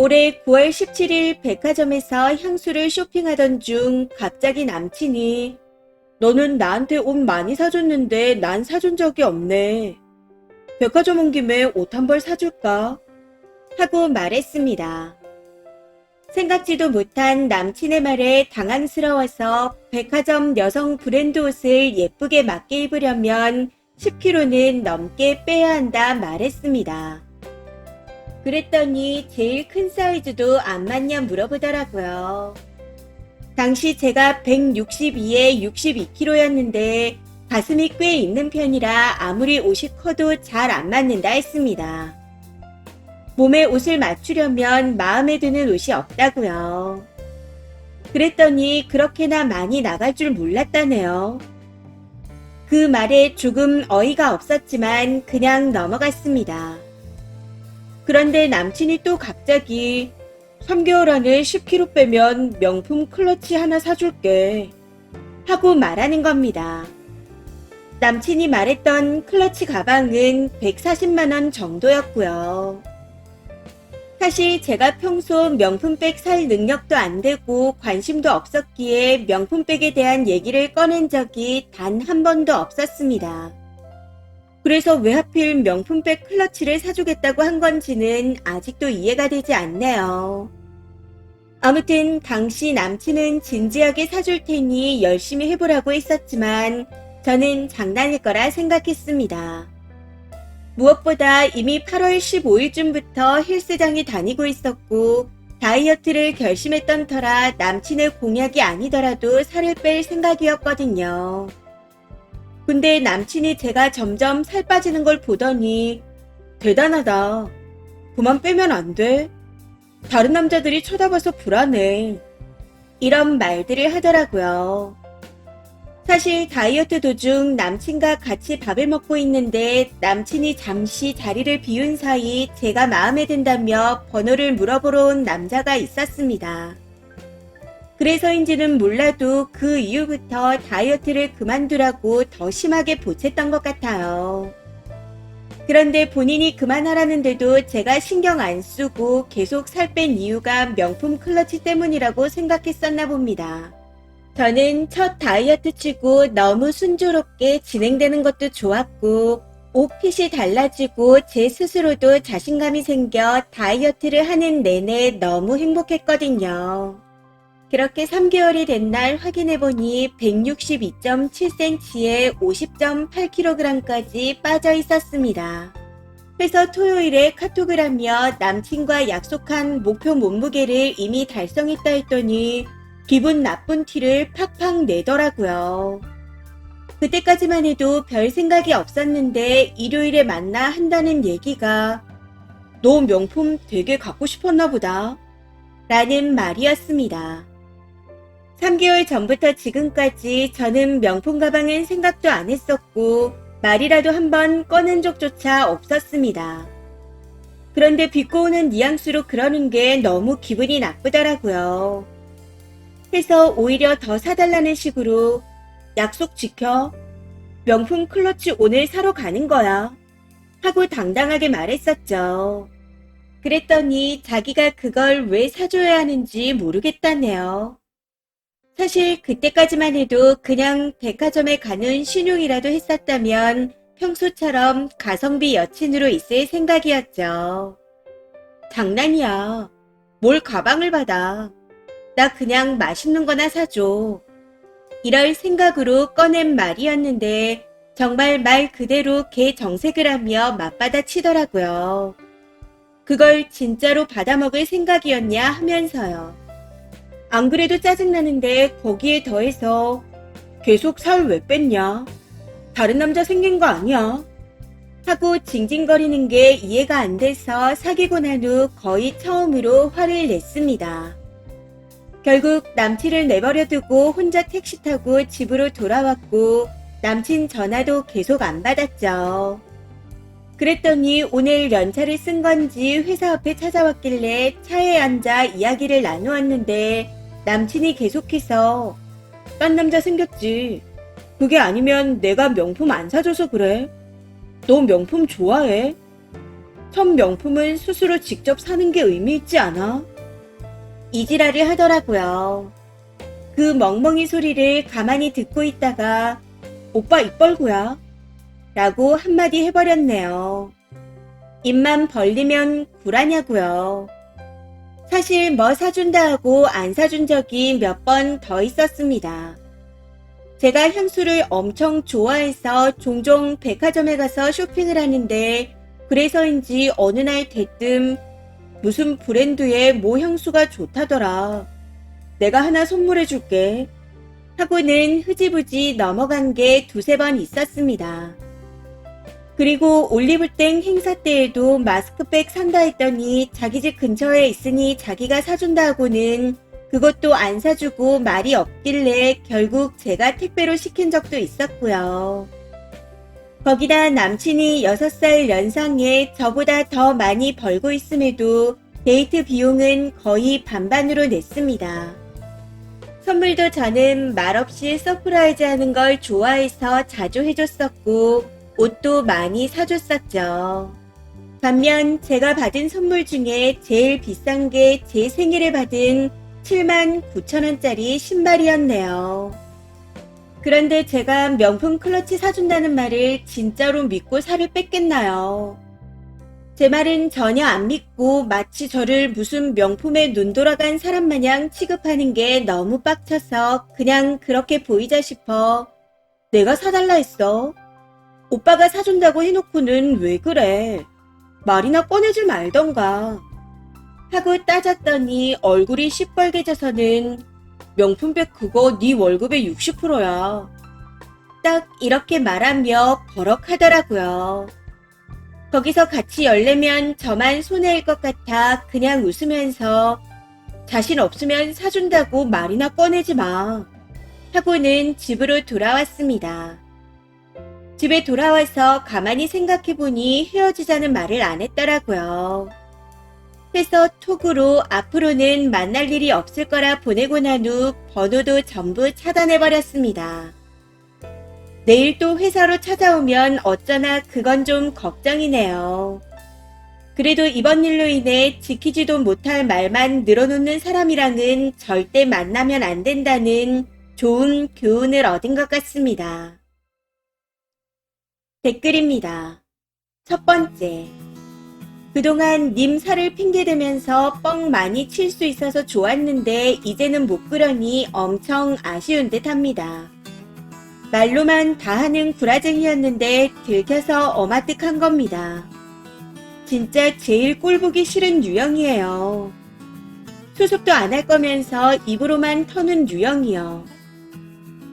올해 9월 17일 백화점에서 향수를 쇼핑하던 중 갑자기 남친이 너는 나한테 옷 많이 사줬는데 난 사준 적이 없네. 백화점 온 김에 옷 한 벌 사줄까? 하고 말했습니다. 생각지도 못한 남친의 말에 당황스러워서 백화점 여성 브랜드 옷을 예쁘게 맞게 입으려면 10kg는 넘게 빼야 한다 말했습니다. 그랬더니 제일 큰 사이즈도 안 맞냐 물어보더라고요. 당시 제가 162에 62kg였는데 가슴이 꽤 있는 편이라 아무리 옷이 커도 잘 안 맞는다 했습니다. 몸에 옷을 맞추려면 마음에 드는 옷이 없다고요. 그랬더니 그렇게나 많이 나갈 줄 몰랐다네요. 그 말에 조금 어이가 없었지만 그냥 넘어갔습니다. 그런데 남친이 또 갑자기 3개월 안에 10kg 빼면 명품 클러치 하나 사줄게 하고 말하는 겁니다. 남친이 말했던 클러치 가방은 140만원 정도였고요. 사실 제가 평소 명품백 살 능력도 안 되고 관심도 없었기에 명품백에 대한 얘기를 꺼낸 적이 단 한 번도 없었습니다. 그래서 왜 하필 명품백 클러치를 사주겠다고 한 건지는 아직도 이해가 되지 않네요. 아무튼 당시 남친은 진지하게 사줄 테니 열심히 해보라고 했었지만 저는 장난일 거라 생각했습니다. 무엇보다 이미 8월 15일쯤부터 헬스장에 다니고 있었고 다이어트를 결심했던 터라 남친의 공약이 아니더라도 살을 뺄 생각이었거든요. 근데 남친이 제가 점점 살 빠지는 걸 보더니 대단하다. 그만 빼면 안 돼. 다른 남자들이 쳐다봐서 불안해. 이런 말들을 하더라고요. 사실 다이어트 도중 남친과 같이 밥을 먹고 있는데 남친이 잠시 자리를 비운 사이 제가 마음에 든다며 번호를 물어보러 온 남자가 있었습니다. 그래서인지는 몰라도 그 이후부터 다이어트를 그만두라고 더 심하게 보챘던 것 같아요. 그런데 본인이 그만하라는데도 제가 신경 안 쓰고 계속 살 뺀 이유가 명품 클러치 때문이라고 생각했었나 봅니다. 저는 첫 다이어트 치고 너무 순조롭게 진행되는 것도 좋았고 옷핏이 달라지고 제 스스로도 자신감이 생겨 다이어트를 하는 내내 너무 행복했거든요. 그렇게 3개월이 된 날 확인해보니 162.7cm에 50.8kg까지 빠져 있었습니다. 그래서 토요일에 카톡을 하며 남친과 약속한 목표 몸무게를 이미 달성했다 했더니 기분 나쁜 티를 팍팍 내더라고요. 그때까지만 해도 별 생각이 없었는데 일요일에 만나 한다는 얘기가 너 명품 되게 갖고 싶었나 보다 라는 말이었습니다. 3개월 전부터 지금까지 저는 명품 가방은 생각도 안 했었고 말이라도 한번 꺼낸 적조차 없었습니다. 그런데 비꼬는 뉘앙스로 그러는 게 너무 기분이 나쁘더라고요. 해서 오히려 더 사달라는 식으로 약속 지켜. 명품 클러치 오늘 사러 가는 거야. 하고 당당하게 말했었죠. 그랬더니 자기가 그걸 왜 사줘야 하는지 모르겠다네요. 사실 그때까지만 해도 그냥 백화점에 가는 신용이라도 했었다면 평소처럼 가성비 여친으로 있을 생각이었죠. 장난이야. 뭘 가방을 받아. 나 그냥 맛있는 거나 사줘. 이럴 생각으로 꺼낸 말이었는데 정말 말 그대로 개 정색을 하며 맞받아 치더라고요. 그걸 진짜로 받아먹을 생각이었냐 하면서요. 안 그래도 짜증나는데 거기에 더해서 계속 살 왜 뺐냐? 다른 남자 생긴 거 아니야? 하고 징징거리는 게 이해가 안 돼서 사귀고 난 후 거의 처음으로 화를 냈습니다. 결국 남친을 내버려 두고 혼자 택시 타고 집으로 돌아왔고 남친 전화도 계속 안 받았죠. 그랬더니 오늘 연차를 쓴 건지 회사 앞에 찾아왔길래 차에 앉아 이야기를 나누었는데 남친이 계속해서 딴 남자 생겼지. 그게 아니면 내가 명품 안 사줘서 그래. 너 명품 좋아해? 첫 명품은 스스로 직접 사는 게 의미 있지 않아? 이지랄을 하더라고요. 그 멍멍이 소리를 가만히 듣고 있다가 오빠 입 벌고야 라고 한마디 해버렸네요. 입만 벌리면 굴하냐고요. 사실 뭐 사준다 하고 안 사준 적이 몇 번 더 있었습니다. 제가 향수를 엄청 좋아해서 종종 백화점에 가서 쇼핑을 하는데 그래서인지 어느 날 대뜸 무슨 브랜드의 모 향수가 좋다더라. 내가 하나 선물해 줄게. 하고는 흐지부지 넘어간 게 두세 번 있었습니다. 그리고 올리브땡 행사 때에도 마스크백 산다 했더니 자기 집 근처에 있으니 자기가 사준다 하고는 그것도 안 사주고 말이 없길래 결국 제가 택배로 시킨 적도 있었고요. 거기다 남친이 6살 연상에 저보다 더 많이 벌고 있음에도 데이트 비용은 거의 반반으로 냈습니다. 선물도 저는 말없이 서프라이즈 하는 걸 좋아해서 자주 해줬었고 옷도 많이 사줬었죠. 반면 제가 받은 선물 중에 제일 비싼 게 제 생일에 받은 79,000원짜리 신발이었네요. 그런데 제가 명품 클러치 사준다는 말을 진짜로 믿고 살을 뺐겠나요? 제 말은 전혀 안 믿고 마치 저를 무슨 명품에 눈 돌아간 사람 마냥 취급하는 게 너무 빡쳐서 그냥 그렇게 보이자 싶어 내가 사달라 했어. 오빠가 사준다고 해놓고는 왜 그래? 말이나 꺼내질 말던가. 하고 따졌더니 얼굴이 시뻘개져서는 명품백 그거 네 월급의 60%야. 딱 이렇게 말하며 버럭하더라고요. 거기서 같이 열려면 저만 손해일 것 같아 그냥 웃으면서 자신 없으면 사준다고 말이나 꺼내지 마. 하고는 집으로 돌아왔습니다. 집에 돌아와서 가만히 생각해보니 헤어지자는 말을 안 했더라고요. 해서 톡으로 앞으로는 만날 일이 없을 거라 보내고 난 후 번호도 전부 차단해버렸습니다. 내일 또 회사로 찾아오면 어쩌나 그건 좀 걱정이네요. 그래도 이번 일로 인해 지키지도 못할 말만 늘어놓는 사람이랑은 절대 만나면 안 된다는 좋은 교훈을 얻은 것 같습니다. 댓글입니다. 첫 번째. 그동안 님 살을 핑계대면서 뻥 많이 칠 수 있어서 좋았는데 이제는 못 그러니 엄청 아쉬운 듯 합니다. 말로만 다 하는 구라쟁이였는데 들켜서 어마뜩한 겁니다. 진짜 제일 꼴보기 싫은 유형이에요. 수습도 안 할 거면서 입으로만 터는 유형이요.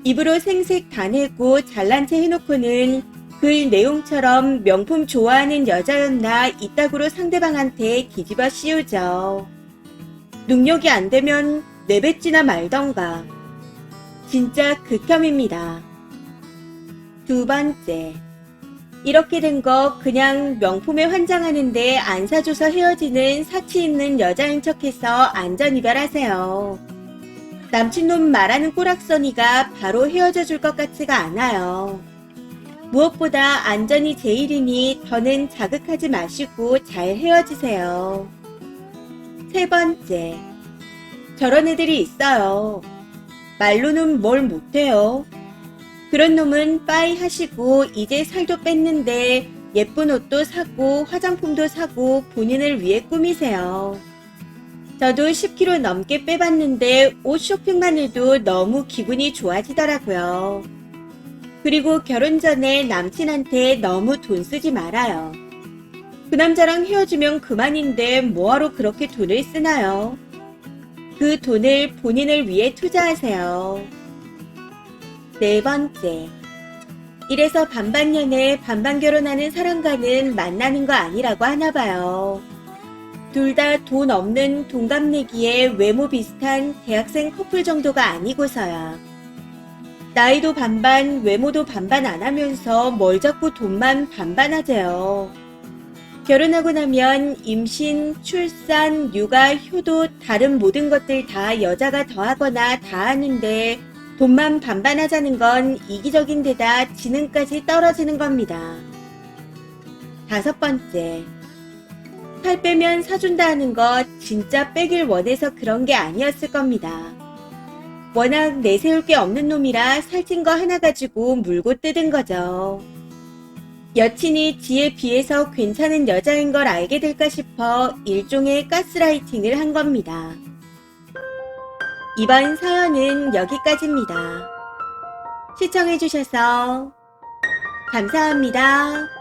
입으로 생색 다 내고 잘난 체 해놓고는 글 내용처럼 명품 좋아하는 여자였나 이따구로 상대방한테 뒤집어 씌우죠. 능력이 안 되면 내뱉지나 말던가. 진짜 극혐입니다. 두 번째. 이렇게 된 거 그냥 명품에 환장하는데 안 사줘서 헤어지는 사치 있는 여자인 척해서 안전이별하세요. 남친놈 말하는 꼬락서니가 바로 헤어져 줄 것 같지가 않아요. 무엇보다 안전이 제일이니 더는 자극하지 마시고 잘 헤어지세요. 세 번째. 저런 애들이 있어요. 말로는 뭘 못해요. 그런 놈은 빠이 하시고 이제 살도 뺐는데 예쁜 옷도 사고 화장품도 사고 본인을 위해 꾸미세요. 저도 10kg 넘게 빼봤는데 옷 쇼핑만 해도 너무 기분이 좋아지더라고요. 그리고 결혼 전에 남친한테 너무 돈 쓰지 말아요. 그 남자랑 헤어지면 그만인데 뭐하러 그렇게 돈을 쓰나요? 그 돈을 본인을 위해 투자하세요. 네 번째. 이래서 반반 연애 반반 결혼하는 사람과는 만나는 거 아니라고 하나봐요. 둘 다 돈 없는 동갑내기에 외모 비슷한 대학생 커플 정도가 아니고서야. 나이도 반반, 외모도 반반 안 하면서 뭘 자꾸 돈만 반반 하재요. 결혼하고 나면 임신, 출산, 육아, 효도, 다른 모든 것들 다 여자가 더 하거나 다 하는데 돈만 반반 하자는 건 이기적인 데다 지능까지 떨어지는 겁니다. 다섯 번째. 살 빼면 사준다 하는 거 진짜 빼길 원해서 그런 게 아니었을 겁니다. 워낙 내세울 게 없는 놈이라 살찐 거 하나 가지고 물고 뜯은 거죠. 여친이 지에 비해서 괜찮은 여자인 걸 알게 될까 싶어 일종의 가스라이팅을 한 겁니다. 이번 사연은 여기까지입니다. 시청해주셔서 감사합니다.